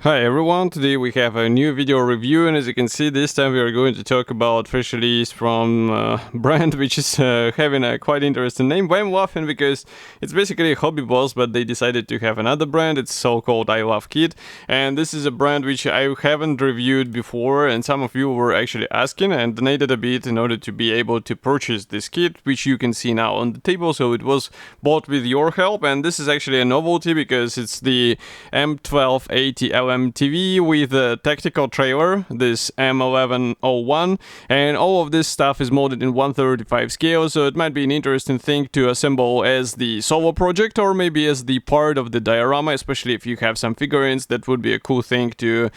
Hi everyone, today we have a new video review, and as you can see this time we are going to talk about fresh release from brand which is having a quite interesting name, Waffen, because it's basically a hobby boss, but they decided to have another brand. It's so-called I Love Kit, and this is a brand which I haven't reviewed before, and some of you were actually asking and donated a bit in order to be able to purchase this kit, which you can see now on the table. So it was bought with your help, and this is actually a novelty because it's the M1280 LMTV with a tactical trailer, this M1101, and all of this stuff is molded in 1/35 scale, so it might be an interesting thing to assemble as the solo project or maybe as the part of the diorama, especially if you have some figurines. That would be a cool thing to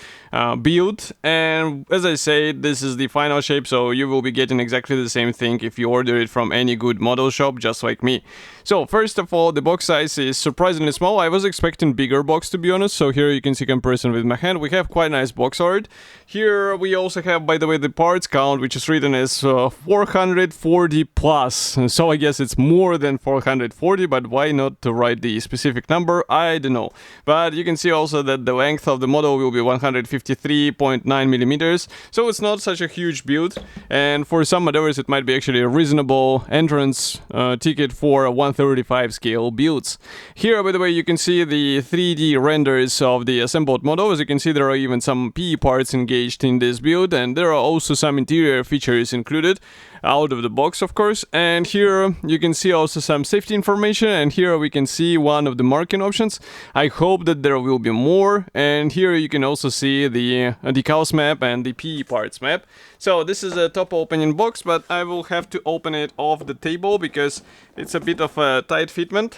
build. And as I said, this is the final shape, so you will be getting exactly the same thing if you order it from any good model shop, just like me. So first of all, the box size is surprisingly small. I was expecting bigger box, to be honest, so here you can see comparison with my hand. We have quite nice box art. Here we also have, by the way, the parts count, which is written as 440 plus. So I guess it's more than 440, but why not to write the specific number? I don't know. But you can see also that the length of the model will be 153.9 millimeters. So it's not such a huge build. And for some modelers, it might be actually a reasonable entrance ticket for a 135 scale builds. Here, by the way, you can see the 3D renders of the assembled model. As you can see, there are even some PE parts engaged in this build, and there are also some interior features included out of the box, of course. And here you can see also some safety information, and here we can see one of the marking options. I hope that there will be more, and here you can also see the decals map and the PE parts map. So this is a top opening box, but I will have to open it off the table because it's a bit of a tight fitment.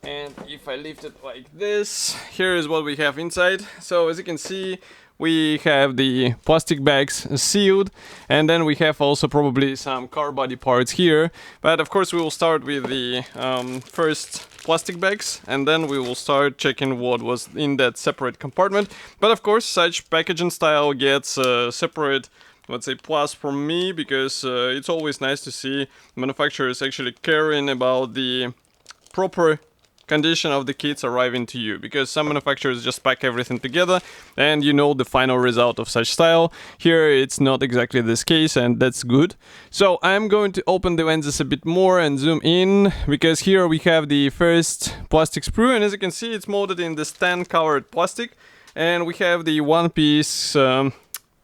And if I lift it like this, here is what we have inside. So as you can see, we have the plastic bags sealed, and then we have also probably some car body parts here. But of course we will start with the first plastic bags, and then we will start checking what was in that separate compartment. But of course such packaging style gets separate, let's say, plus from me, because it's always nice to see manufacturers actually caring about the proper condition of the kits arriving to you, because some manufacturers just pack everything together and you know the final result of such style. Here it's not exactly this case, and that's good. So I'm going to open the lenses a bit more and zoom in, because here we have the first plastic sprue, and as you can see it's molded in this tan colored plastic, and we have the one piece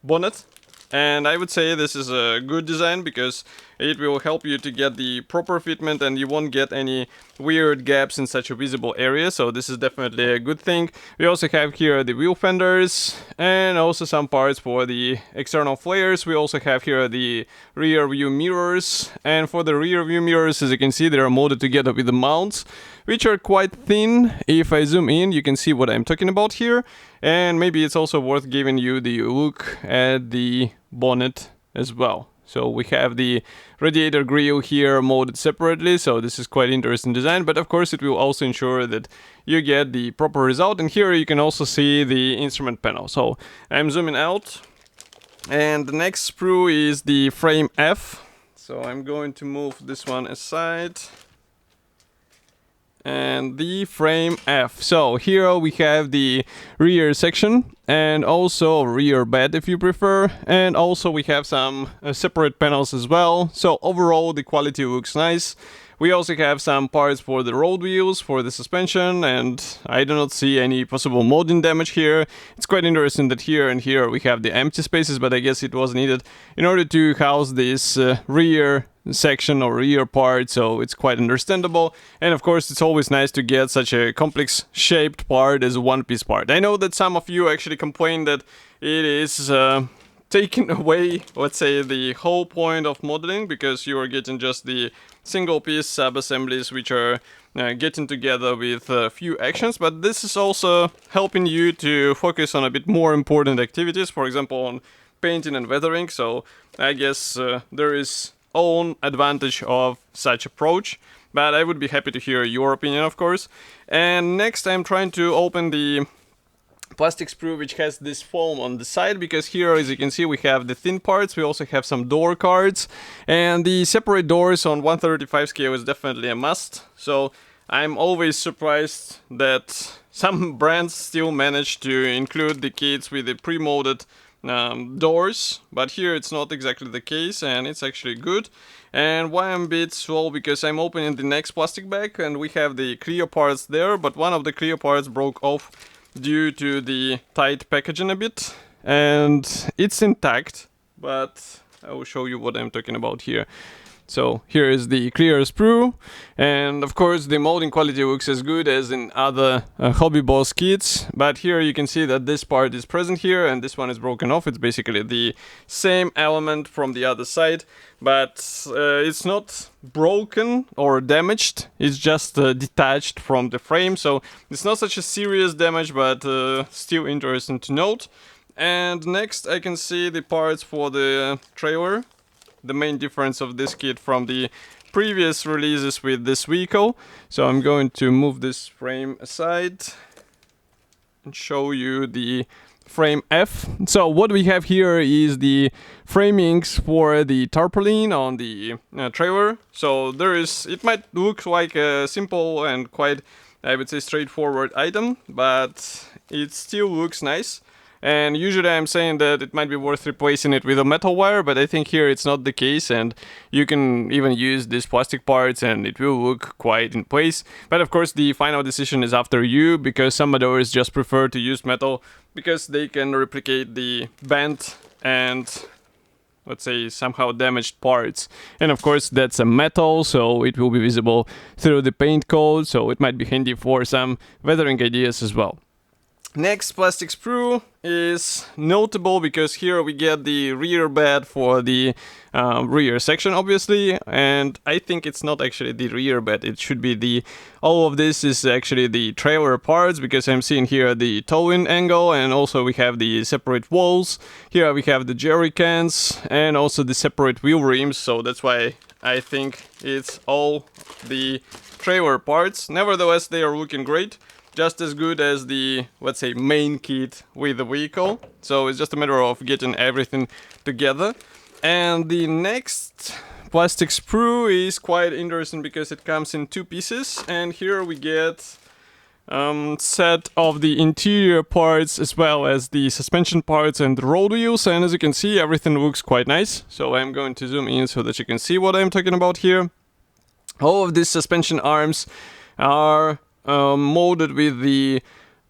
bonnet. And I would say this is a good design because it will help you to get the proper fitment and you won't get any weird gaps in such a visible area. So this is definitely a good thing. We also have here the wheel fenders and also some parts for the external flares. We also have here the rear view mirrors. And for the rear view mirrors, as you can see, they are molded together with the mounts, which are quite thin. If I zoom in, you can see what I'm talking about here. And maybe it's also worth giving you the look at the bonnet as well. So we have the radiator grille here molded separately, so this is quite interesting design, but of course it will also ensure that you get the proper result. And here you can also see the instrument panel. So I'm zooming out, and the next sprue is the frame F. So I'm going to move this one aside. And the frame F. So here we have the rear section and also rear bed if you prefer, and also we have some separate panels as well. So overall the quality looks nice. We also have some parts for the road wheels, for the suspension, and I do not see any possible molding damage here. It's quite interesting that here and here we have the empty spaces, but I guess it was needed in order to house this rear section or rear part, so it's quite understandable. And of course it's always nice to get such a complex shaped part as a one-piece part. I know that some of you actually complain that it is taking away, let's say, the whole point of modeling, because you are getting just the single piece sub-assemblies which are getting together with a few actions, but this is also helping you to focus on a bit more important activities, for example on painting and weathering. So I guess there is own advantage of such approach, but I would be happy to hear your opinion, of course. And next I'm trying to open the plastic sprue which has this foam on the side, because here, as you can see, we have the thin parts. We also have some door cards, and the separate doors on 135 scale is definitely a must. So I'm always surprised that some brands still manage to include the kits with the pre-molded doors, but here it's not exactly the case, and it's actually good. And why I'm a bit slow, because I'm opening the next plastic bag and we have the clear parts there, but one of the clear parts broke off due to the tight packaging a bit, and it's intact, but I will show you what I'm talking about here. So here is the clear sprue, and of course the molding quality looks as good as in other Hobby Boss kits, but here you can see that this part is present here and this one is broken off. It's basically the same element from the other side, but it's not broken or damaged, it's just detached from the frame, so it's not such a serious damage, but still interesting to note. And next I can see the parts for the trailer. The main difference of this kit from the previous releases with this vehicle. So I'm going to move this frame aside and show you the frame F. So what we have here is the framings for the tarpaulin on the trailer. So it might look like a simple and quite, I would say, straightforward item, but it still looks nice. And usually I'm saying that it might be worth replacing it with a metal wire, but I think here it's not the case, and you can even use these plastic parts and it will look quite in place. But of course the final decision is after you, because some modders just prefer to use metal because they can replicate the bent and, let's say, somehow damaged parts. And of course that's a metal, so it will be visible through the paint coat, so it might be handy for some weathering ideas as well. Next plastic sprue is notable because here we get the rear bed for the rear section, obviously, and I think it's not actually the rear bed, it should be all of this is actually the trailer parts, because I'm seeing here the towing angle, and also we have the separate walls. Here we have the jerry cans and also the separate wheel rims, so that's why I think it's all the trailer parts. Nevertheless, they are looking great. Just as good as the, let's say, main kit with the vehicle. So it's just a matter of getting everything together. And the next plastic sprue is quite interesting because it comes in two pieces. And here we get set of the interior parts as well as the suspension parts and the road wheels. And as you can see, everything looks quite nice. So I'm going to zoom in so that you can see what I'm talking about here. All of these suspension arms are molded with the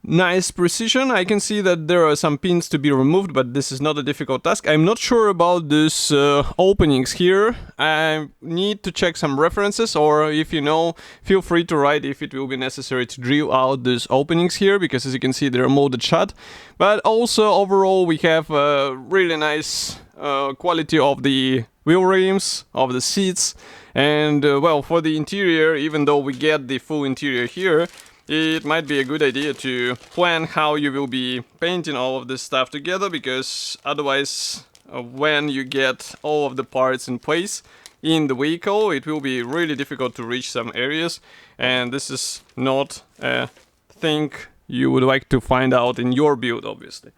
nice precision. I can see that there are some pins to be removed, but this is not a difficult task. I'm not sure about these openings here. I need to check some references, or if you know, feel free to write if it will be necessary to drill out these openings here, because as you can see they're molded shut. But also overall we have a really nice quality of the wheel rims, of the seats. And well, for the interior, even though we get the full interior here, it might be a good idea to plan how you will be painting all of this stuff together, because otherwise when you get all of the parts in place in the vehicle, it will be really difficult to reach some areas, and this is not a thing you would like to find out in your build, obviously.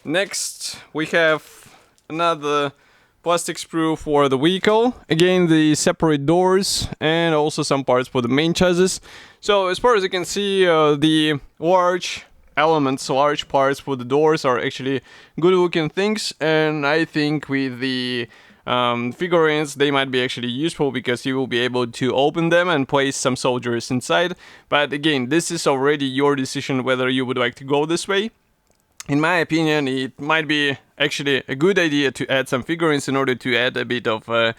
Next we have another plastic sprue for the vehicle. Again, the separate doors and also some parts for the main chassis. So as far as you can see, the large elements, large parts for the doors are actually good looking things, and I think with the figurines they might be actually useful because you will be able to open them and place some soldiers inside. But again, this is already your decision whether you would like to go this way. In my opinion, it might be actually a good idea to add some figurines in order to add a bit of a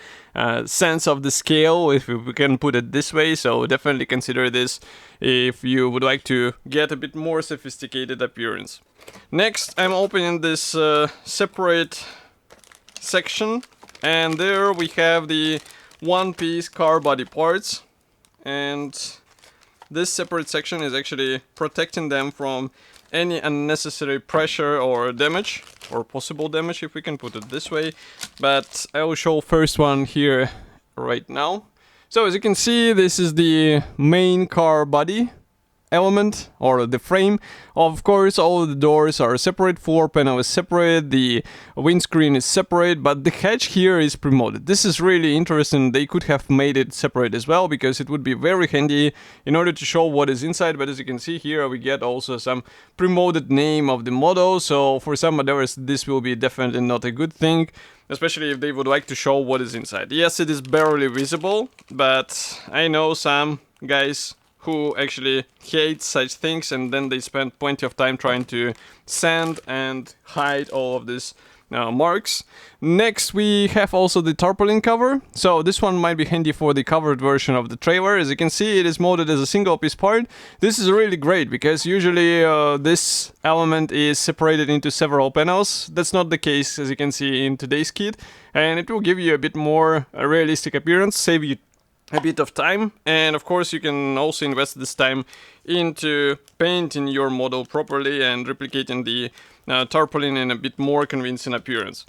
sense of the scale, if we can put it this way. So definitely consider this if you would like to get a bit more sophisticated appearance. Next, I'm opening this separate section, and there we have the one-piece car body parts, and this separate section is actually protecting them from any unnecessary pressure or damage, or possible damage if we can put it this way. But I will show first one here right now. So as you can see, this is the main car body, element or the frame. Of course, all of the doors are separate, floor panel is separate, the windscreen is separate, but the hatch here is pre-molded. This is really interesting. They could have made it separate as well, because it would be very handy in order to show what is inside. But as you can see here, we get also some pre-molded name of the model, so for some others this will be definitely not a good thing, especially if they would like to show what is inside. Yes, it is barely visible, but I know some guys who actually hate such things, and then they spend plenty of time trying to sand and hide all of these marks. Next, we have also the tarpaulin cover. So this one might be handy for the covered version of the trailer. As you can see, it is molded as a single piece part. This is really great, because usually this element is separated into several panels. That's not the case, as you can see in today's kit, and it will give you a bit more realistic appearance, save you a bit of time, and of course you can also invest this time into painting your model properly and replicating the tarpaulin in a bit more convincing appearance.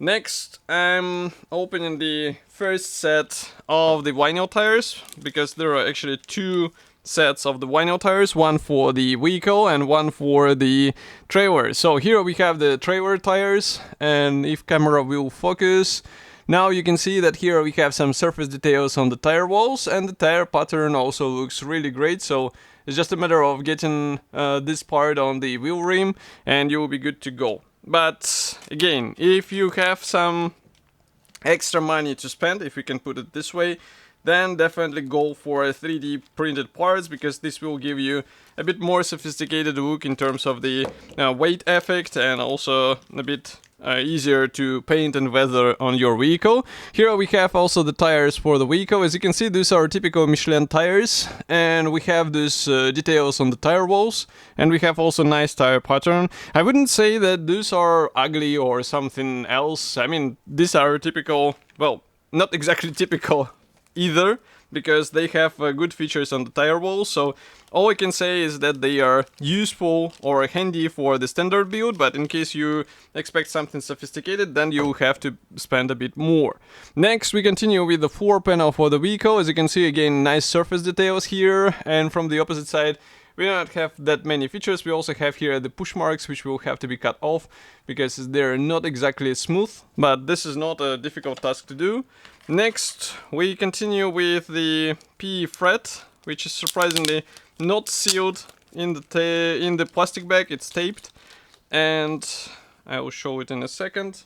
Next, I'm opening the first set of the vinyl tires, because there are actually two sets of the vinyl tires, one for the vehicle and one for the trailer. So here we have the trailer tires, and if camera will focus, now you can see that here we have some surface details on the tire walls, and the tire pattern also looks really great. So it's just a matter of getting this part on the wheel rim and you will be good to go. But again, if you have some extra money to spend, if we can put it this way, then definitely go for 3D printed parts, because this will give you a bit more sophisticated look in terms of the weight effect, and also a bit easier to paint and weather on your vehicle. Here we have also the tires for the vehicle. As you can see, these are typical Michelin tires, and we have these details on the tire walls, and we have also nice tire pattern. I wouldn't say that these are ugly or something else. I mean, these are typical, well, not exactly typical either, because they have good features on the tire walls. So all I can say is that they are useful or handy for the standard build, but in case you expect something sophisticated, then you have to spend a bit more. Next, we continue with the floor panel for the vehicle. As you can see, again, nice surface details here, and from the opposite side we do not have that many features. We also have here the push marks, which will have to be cut off because they're not exactly smooth, but this is not a difficult task to do. Next, we continue with the PE fret, which is surprisingly not sealed in the plastic bag. It's taped, and I will show it in a second.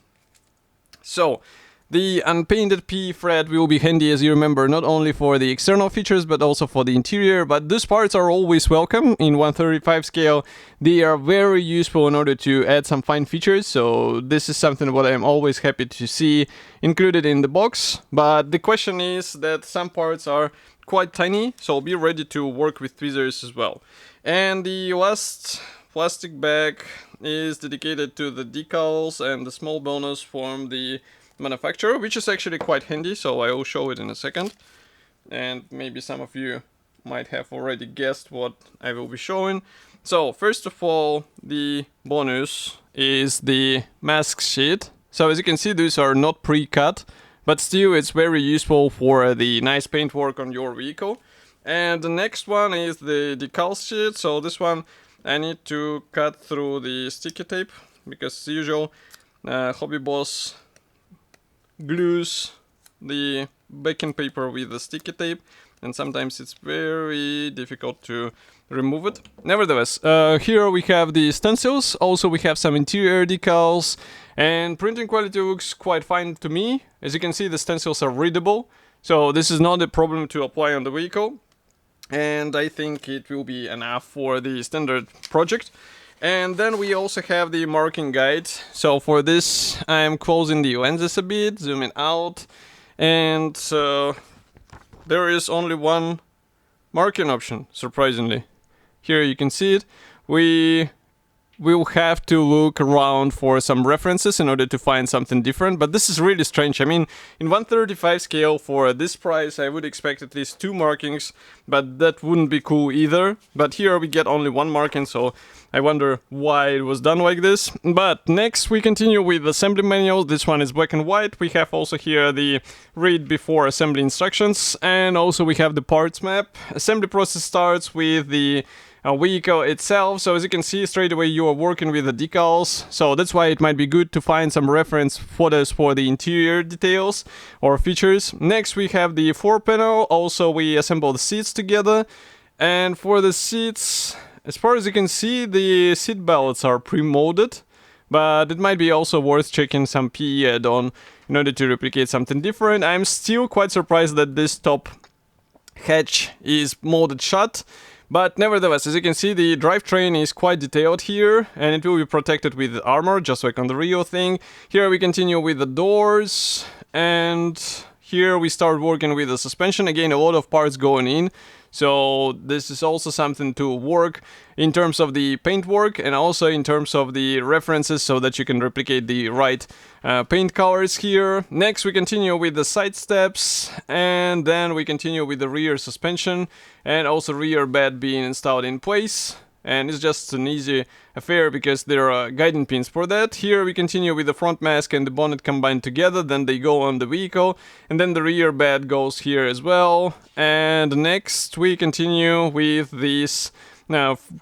So the unpainted PE fret will be handy, as you remember, not only for the external features but also for the interior, but these parts are always welcome in 1/35 scale. They are very useful in order to add some fine features, so this is something what I'm always happy to see included in the box. But the question is that some parts are quite tiny, so be ready to work with tweezers as well. And the last plastic bag is dedicated to the decals and the small bonus from the manufacturer, which is actually quite handy, so I will show it in a second. And maybe some of you might have already guessed what I will be showing. So first of all, the bonus is the mask sheet. So as you can see, these are not pre-cut, but still it's very useful for the nice paintwork on your vehicle. And the next one is the decal sheet. So this one I need to cut through the sticky tape, because as usual, Hobby Boss glues the backing paper with the sticky tape, and sometimes it's very difficult to remove it. Nevertheless, here we have the stencils. Also we have some interior decals, and printing quality looks quite fine to me. As you can see, the stencils are readable, so this is not a problem to apply on the vehicle, and I think it will be enough for the standard project. And then we also have the marking guide. So for this, I'm closing the lenses a bit, zooming out, and there is only one marking option, surprisingly. Here you can see it. We will have to look around for some references in order to find something different, but this is really strange. I mean, in 1/35 scale for this price I would expect at least 2 markings, but that wouldn't be cool either. But here we get only 1 marking, so I wonder why it was done like this. But next we continue with the assembly manual. This one is black and white. We have also here the read before assembly instructions, and also we have the parts map. Assembly process starts with the vehicle itself. So as you can see, straight away you are working with the decals, so that's why it might be good to find some reference photos for the interior details or features. Next we have the floor panel. Also we assemble the seats together, and for the seats, as far as you can see, the seat belts are pre-molded, but it might be also worth checking some PE add-on in order to replicate something different. I'm still quite surprised that this top hatch is molded shut. But nevertheless, as you can see, the drivetrain is quite detailed here, and it will be protected with armor, just like on the Rio thing. Here we continue with the doors, and here we start working with the suspension. Again, a lot of parts going in, so this is also something to work in terms of the paintwork and also in terms of the references, so that you can replicate the right paint colors here. Next we continue with the side steps, and then we continue with the rear suspension and also rear bed being installed in place. And it's just an easy affair because there are guiding pins for that. Here we continue with the front mask and the bonnet combined together, then they go on the vehicle, and then the rear bed goes here as well. And next we continue with this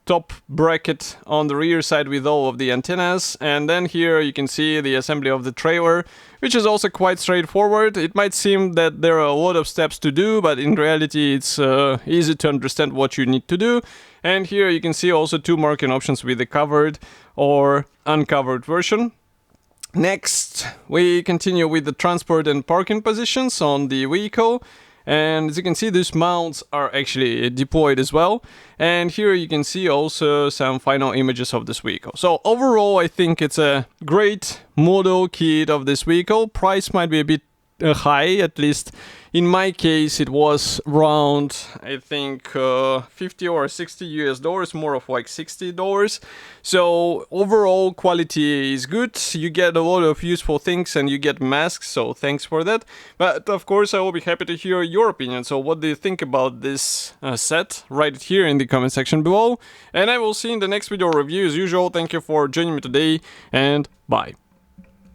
top bracket on the rear side with all of the antennas, and then here you can see the assembly of the trailer, which is also quite straightforward. It might seem that there are a lot of steps to do, but in reality it's easy to understand what you need to do. And here you can see also two marking options with the covered or uncovered version. Next we continue with the transport and parking positions on the vehicle. And as you can see, these mounts are actually deployed as well. And here you can see also some final images of this vehicle. So overall, I think it's a great model kit of this vehicle. Price might be a bit high, at least in my case it was around, I think, 50 or 60 US dollars, more of like $60. So overall quality is good, you get a lot of useful things and you get masks, so thanks for that. But of course I will be happy to hear your opinion. So what do you think about this set? Write it here in the comment section below, and I will see you in the next video review as usual. Thank you for joining me today, and bye.